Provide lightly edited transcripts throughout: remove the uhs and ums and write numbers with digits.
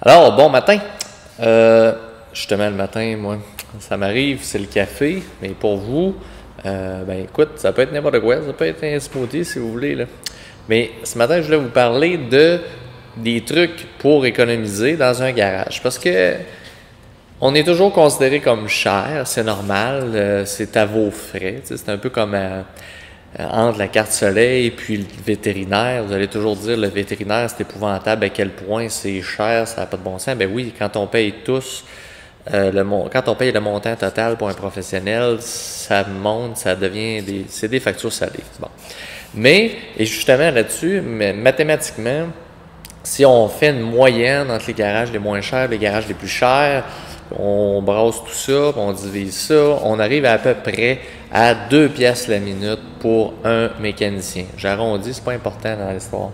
Alors, bon matin. Justement, le matin, moi, ça m'arrive, c'est le café. Mais pour vous, ben écoute, ça peut être n'importe quoi. Ça peut être un smoothie si vous voulez, là. Mais ce matin, je voulais vous parler des trucs pour économiser dans un garage. Parce que on est toujours considéré comme cher, c'est normal, c'est à vos frais. C'est un peu comme entre la carte soleil et puis le vétérinaire. Vous allez toujours dire le vétérinaire, c'est épouvantable à quel point c'est cher, ça n'a pas de bon sens. Ben oui, quand on paye tous, quand on paye le montant total pour un professionnel, ça monte, ça devient c'est des factures salées. Bon. Mais, et justement là-dessus, mathématiquement, si on fait une moyenne entre les garages les moins chers et les garages les plus chers, on brasse tout ça, on divise ça, on arrive à peu près à 2 piastres la minute pour un mécanicien. J'arrondis, c'est pas important dans l'histoire.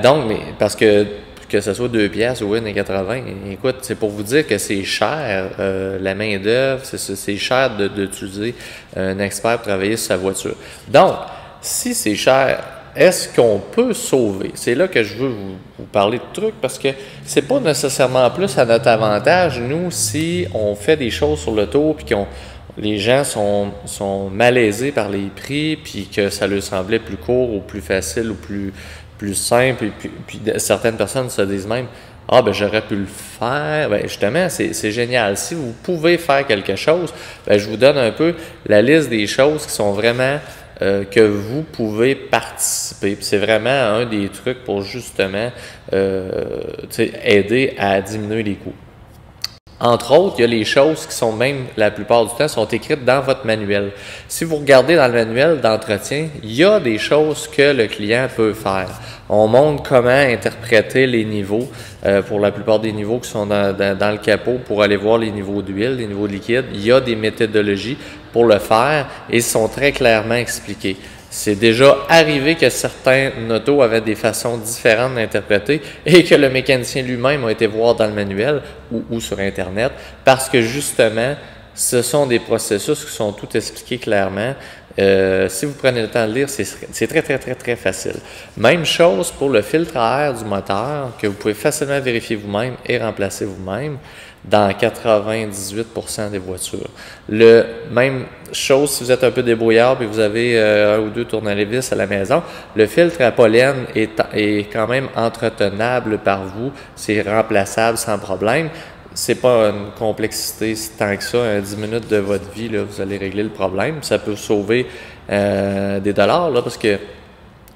Donc, mais parce que ce soit 2 piastres ou 1,80, écoute, c'est pour vous dire que c'est cher, la main-d'œuvre, c'est cher d'utiliser un expert pour travailler sur sa voiture. Donc, si c'est cher, est-ce qu'on peut sauver? C'est là que je veux vous parler de trucs parce que c'est pas nécessairement plus à notre avantage, nous, si on fait des choses sur le tour puis les gens sont malaisés par les prix puis que ça leur semblait plus court ou plus facile ou plus simple et puis certaines personnes se disent même « Ah, ben j'aurais pu le faire. » Ben justement, c'est génial. Si vous pouvez faire quelque chose, ben je vous donne un peu la liste des choses qui sont vraiment que vous pouvez participer. C'est vraiment un des trucs pour justement aider à diminuer les coûts. Entre autres, il y a les choses qui sont même, la plupart du temps, sont écrites dans votre manuel. Si vous regardez dans le manuel d'entretien, il y a des choses que le client peut faire. On montre comment interpréter les niveaux, pour la plupart des niveaux qui sont dans le capot, pour aller voir les niveaux d'huile, les niveaux de liquide. Il y a des méthodologies pour le faire et ils sont très clairement expliqués. C'est déjà arrivé que certains autos avaient des façons différentes d'interpréter et que le mécanicien lui-même a été voir dans le manuel ou sur Internet parce que justement, ce sont des processus qui sont tout expliqués clairement. Si vous prenez le temps de lire, c'est très facile. Même chose pour le filtre à air du moteur que vous pouvez facilement vérifier vous-même et remplacer vous-même dans 98% des voitures. Même chose si vous êtes un peu débrouillard et vous avez un ou deux tournevis à la maison, le filtre à pollen est quand même entretenable par vous, c'est remplaçable sans problème. C'est pas une complexité tant que ça, 10 minutes de votre vie, là, vous allez régler le problème. Ça peut sauver des dollars, là, parce que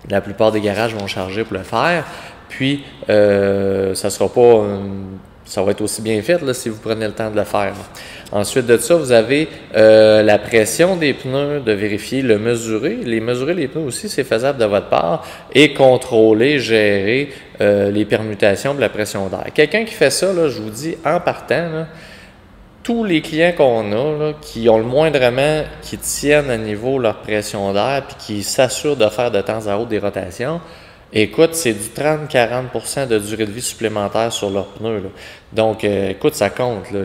la plupart des garages vont charger pour le faire. Puis, ça sera pas... ça va être aussi bien fait là, si vous prenez le temps de le faire. Ensuite de ça, vous avez la pression des pneus, de vérifier, mesurer les pneus aussi, c'est faisable de votre part, et contrôler, gérer les permutations de la pression d'air. Quelqu'un qui fait ça, là, je vous dis, en partant, là, tous les clients qu'on a, là, qui ont le moindrement, qui tiennent à niveau leur pression d'air, puis qui s'assurent de faire de temps à autre des rotations, écoute, c'est du 30-40% de durée de vie supplémentaire sur leurs pneus. Là. Donc, écoute, ça compte. Là.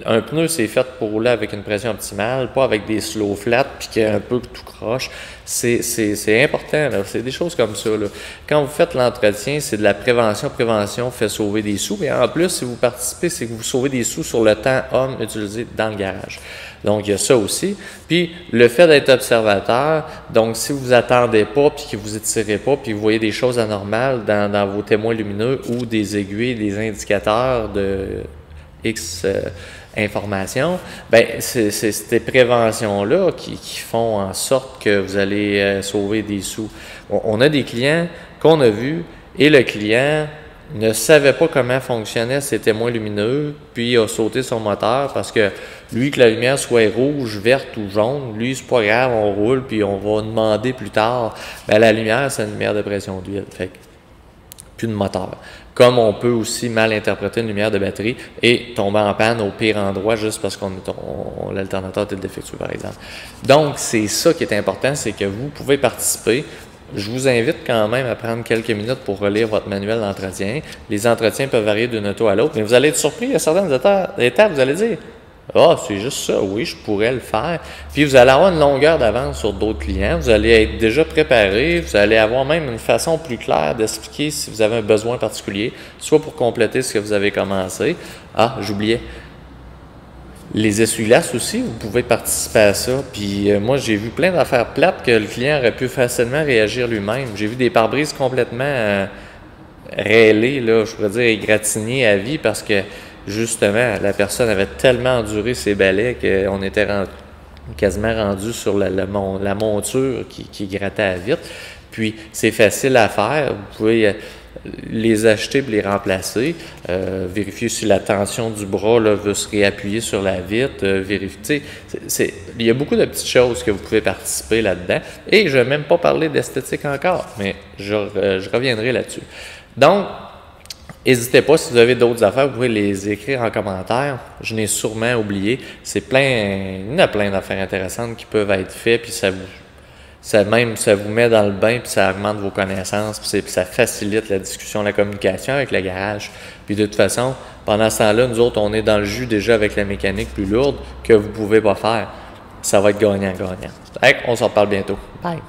Un pneu, c'est fait pour rouler avec une pression optimale, pas avec des slow flats puis qu'il y a un peu tout croche. C'est important. C'est des choses comme ça. Là. Quand vous faites l'entretien, c'est de la prévention. Prévention fait sauver des sous. Mais en plus, si vous participez, c'est que vous sauvez des sous sur le temps homme utilisé dans le garage. Donc, il y a ça aussi. Puis, le fait d'être observateur, donc si vous attendez pas, puis que vous étirez pas, puis que vous voyez des choses anormales dans vos témoins lumineux ou des aiguilles, des indicateurs de X informations, ben c'est ces préventions-là qui font en sorte que vous allez sauver des sous. On a des clients qu'on a vus et le client ne savait pas comment fonctionnaient ces témoins lumineux, puis a sauté son moteur parce que lui, que la lumière soit rouge, verte ou jaune, lui, c'est pas grave, on roule, puis on va demander plus tard. Ben, la lumière, c'est une lumière de pression d'huile, fait que plus de moteur. Comme on peut aussi mal interpréter une lumière de batterie et tomber en panne au pire endroit juste parce qu'on l'alternateur est défectueux, par exemple. Donc, c'est ça qui est important, c'est que vous pouvez participer. Je vous invite quand même à prendre quelques minutes pour relire votre manuel d'entretien. Les entretiens peuvent varier d'une auto à l'autre, mais vous allez être surpris à certaines étapes, vous allez dire Ah, c'est juste ça, oui, je pourrais le faire. Puis vous allez avoir une longueur d'avance sur d'autres clients, vous allez être déjà préparé, vous allez avoir même une façon plus claire d'expliquer si vous avez un besoin particulier, soit pour compléter ce que vous avez commencé. Ah, j'oubliais. Les essuie-glaces aussi, vous pouvez participer à ça. Puis moi, j'ai vu plein d'affaires plates que le client aurait pu facilement réagir lui-même. J'ai vu des pare-brises complètement rêlées, là, je pourrais dire égratignées à vie parce que justement, la personne avait tellement enduré ses balais qu'on était quasiment rendu sur la monture qui grattait à vitre. Puis c'est facile à faire. Vous pouvez les acheter et les remplacer. Vérifier si la tension du bras là, veut se réappuyer sur la vitre. Vérifier. Il y a beaucoup de petites choses que vous pouvez participer là-dedans. Et je n'ai même pas parlé d'esthétique encore, mais je reviendrai là-dessus. Donc, n'hésitez pas, si vous avez d'autres affaires, vous pouvez les écrire en commentaire. Je n'ai sûrement oublié. Il y en a plein d'affaires intéressantes qui peuvent être faites, puis ça vous met dans le bain, puis ça augmente vos connaissances, puis ça facilite la discussion, la communication avec le garage. Puis de toute façon, pendant ce temps-là, nous autres, on est dans le jus déjà avec la mécanique plus lourde que vous ne pouvez pas faire. Ça va être gagnant-gagnant. On s'en reparle bientôt. Bye!